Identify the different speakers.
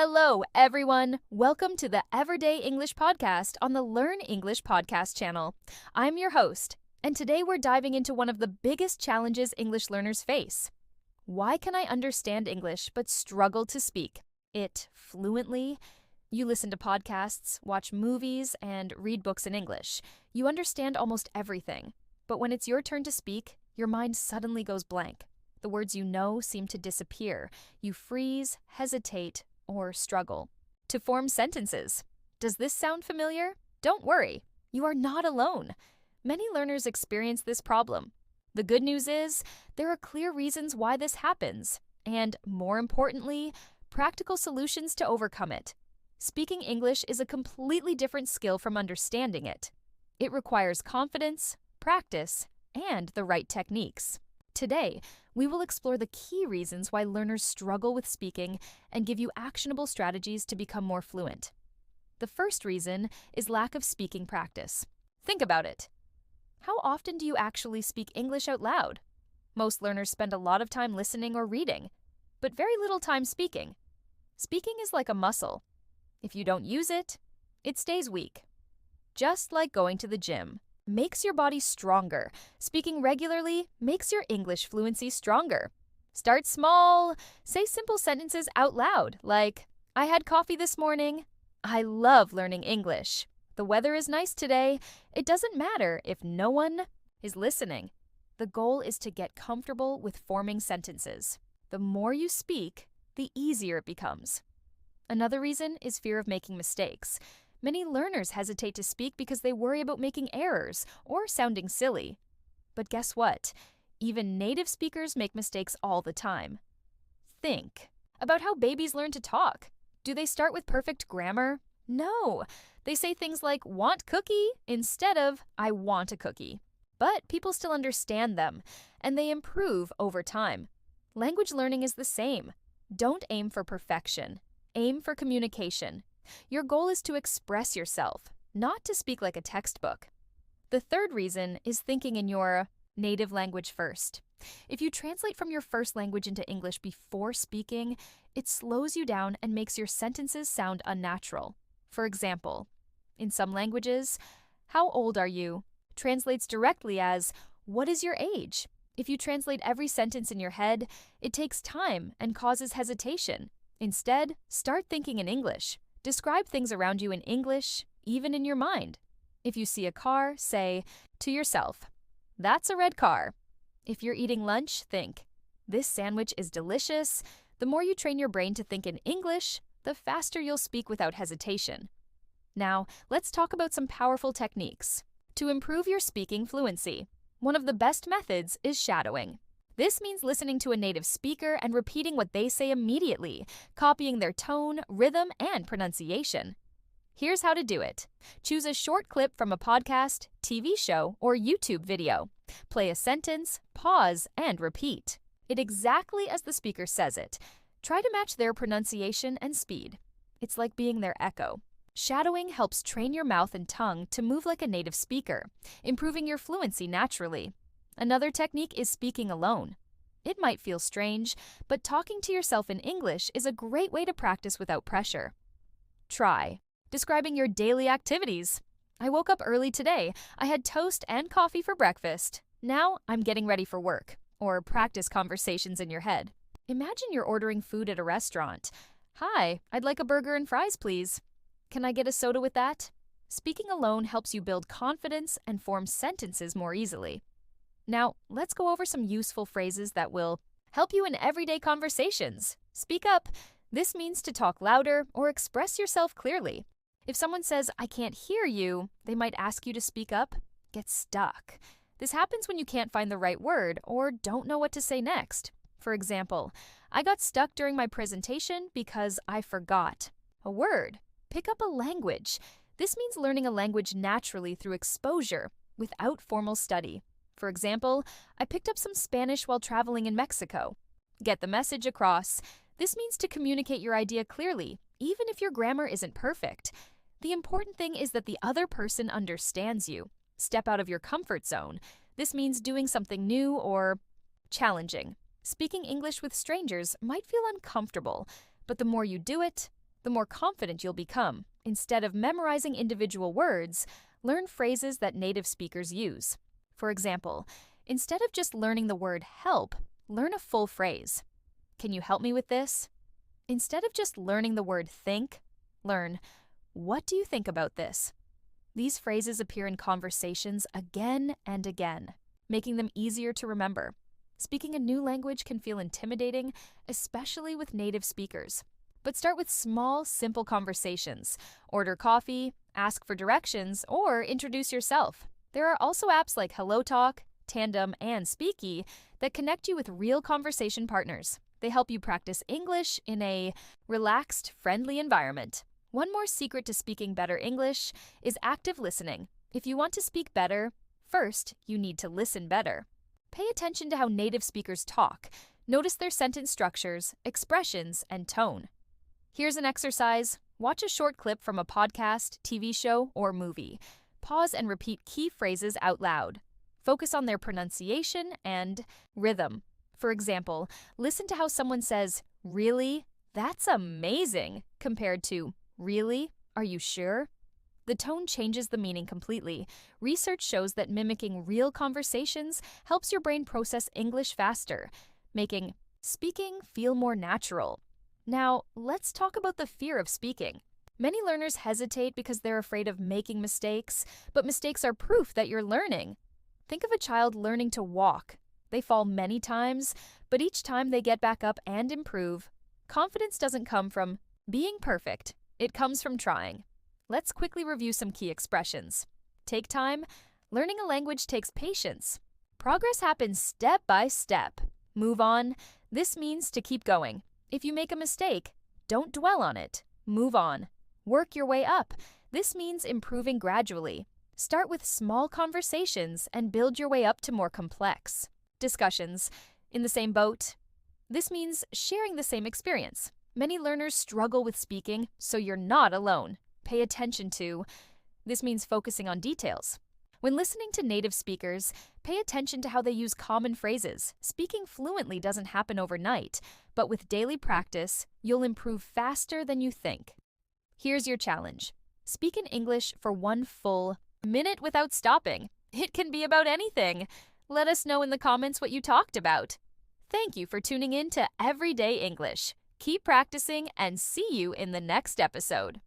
Speaker 1: Hello, everyone. Welcome to the Everyday English Podcast on the Learn English Podcast channel. I'm your host, and today we're diving into one of the biggest challenges English learners face. Why can I understand English but struggle to speak it fluently? You listen to podcasts, watch movies, and read books in English. You understand almost everything. But when it's your turn to speak, your mind suddenly goes blank. The words you know seem to disappear. You freeze, hesitate, or struggle to form sentences. Does this sound familiar? Don't worry, you are not alone. Many learners experience this problem. The good news is, there are clear reasons why this happens, and more importantly, practical solutions to overcome it. Speaking English is a completely different skill from understanding it. It requires confidence, practice, and the right techniques. Today, we will explore the key reasons why learners struggle with speaking and give you actionable strategies to become more fluent. The first reason is lack of speaking practice. Think about it. How often do you actually speak English out loud? Most learners spend a lot of time listening or reading, but very little time speaking. Speaking is like a muscle. If you don't use it, it stays weak. Just like going to the gym makes your body stronger. Speaking regularly makes your English fluency stronger. Start small. Say simple sentences out loud, like, I had coffee this morning. I love learning English. The weather is nice today. It doesn't matter if no one is listening. The goal is to get comfortable with forming sentences. The more you speak, the easier it becomes. Another reason is fear of making mistakes. Many learners hesitate to speak because they worry about making errors or sounding silly. But guess what? Even native speakers make mistakes all the time. Think about how babies learn to talk. Do they start with perfect grammar? No. They say things like, want cookie, instead of, I want a cookie. But people still understand them, and they improve over time. Language learning is the same. Don't aim for perfection. Aim for communication. Your goal is to express yourself, not to speak like a textbook. The third reason is thinking in your native language first. If you translate from your first language into English before speaking, it slows you down and makes your sentences sound unnatural. For example, in some languages, how old are you translates directly as, what is your age? If you translate every sentence in your head, it takes time and causes hesitation. Instead, start thinking in English. Describe things around you in English, even in your mind. If you see a car, say to yourself, that's a red car. If you're eating lunch, think, this sandwich is delicious. The more you train your brain to think in English, the faster you'll speak without hesitation. Now, let's talk about some powerful techniques to improve your speaking fluency. One of the best methods is shadowing. This means listening to a native speaker and repeating what they say immediately, copying their tone, rhythm, and pronunciation. Here's how to do it. Choose a short clip from a podcast, TV show, or YouTube video. Play a sentence, pause, and repeat it exactly as the speaker says it. Try to match their pronunciation and speed. It's like being their echo. Shadowing helps train your mouth and tongue to move like a native speaker, improving your fluency naturally. Another technique is speaking alone. It might feel strange, but talking to yourself in English is a great way to practice without pressure. Try describing your daily activities. I woke up early today. I had toast and coffee for breakfast. Now I'm getting ready for work. Or practice conversations in your head. Imagine you're ordering food at a restaurant. Hi, I'd like a burger and fries, please. Can I get a soda with that? Speaking alone helps you build confidence and form sentences more easily. Now, let's go over some useful phrases that will help you in everyday conversations. Speak up. This means to talk louder or express yourself clearly. If someone says, I can't hear you, they might ask you to speak up. Get stuck. This happens when you can't find the right word or don't know what to say next. For example, I got stuck during my presentation because I forgot a word. Pick up a language. This means learning a language naturally through exposure without formal study. For example, I picked up some Spanish while traveling in Mexico. Get the message across. This means to communicate your idea clearly, even if your grammar isn't perfect. The important thing is that the other person understands you. Step out of your comfort zone. This means doing something new or challenging. Speaking English with strangers might feel uncomfortable, but the more you do it, the more confident you'll become. Instead of memorizing individual words, learn phrases that native speakers use. For example, instead of just learning the word help, learn a full phrase. Can you help me with this? Instead of just learning the word think, learn, what do you think about this? These phrases appear in conversations again and again, making them easier to remember. Speaking a new language can feel intimidating, especially with native speakers. But start with small, simple conversations. Order coffee, ask for directions, or introduce yourself. There are also apps like HelloTalk, Tandem, and Speaky that connect you with real conversation partners. They help you practice English in a relaxed, friendly environment. One more secret to speaking better English is active listening. If you want to speak better, first, you need to listen better. Pay attention to how native speakers talk. Notice their sentence structures, expressions, and tone. Here's an exercise. Watch a short clip from a podcast, TV show, or movie. Pause and repeat key phrases out loud. Focus on their pronunciation and rhythm. For example, listen to how someone says, "Really? That's amazing," compared to, "Really? Are you sure?" The tone changes the meaning completely. Research shows that mimicking real conversations helps your brain process English faster, making speaking feel more natural. Now, let's talk about the fear of speaking. Many learners hesitate because they're afraid of making mistakes, but mistakes are proof that you're learning. Think of a child learning to walk. They fall many times, but each time they get back up and improve. Confidence doesn't come from being perfect. It comes from trying. Let's quickly review some key expressions. Take time. Learning a language takes patience. Progress happens step by step. Move on. This means to keep going. If you make a mistake, don't dwell on it. Move on. Work your way up. This means improving gradually. Start with small conversations and build your way up to more complex discussions. In the same boat. This means sharing the same experience. Many learners struggle with speaking, so you're not alone. Pay attention to. This means focusing on details. When listening to native speakers, pay attention to how they use common phrases. Speaking fluently doesn't happen overnight, but with daily practice, you'll improve faster than you think. Here's your challenge. Speak in English for 1 full minute without stopping. It can be about anything. Let us know in the comments what you talked about. Thank you for tuning in to Everyday English. Keep practicing and see you in the next episode.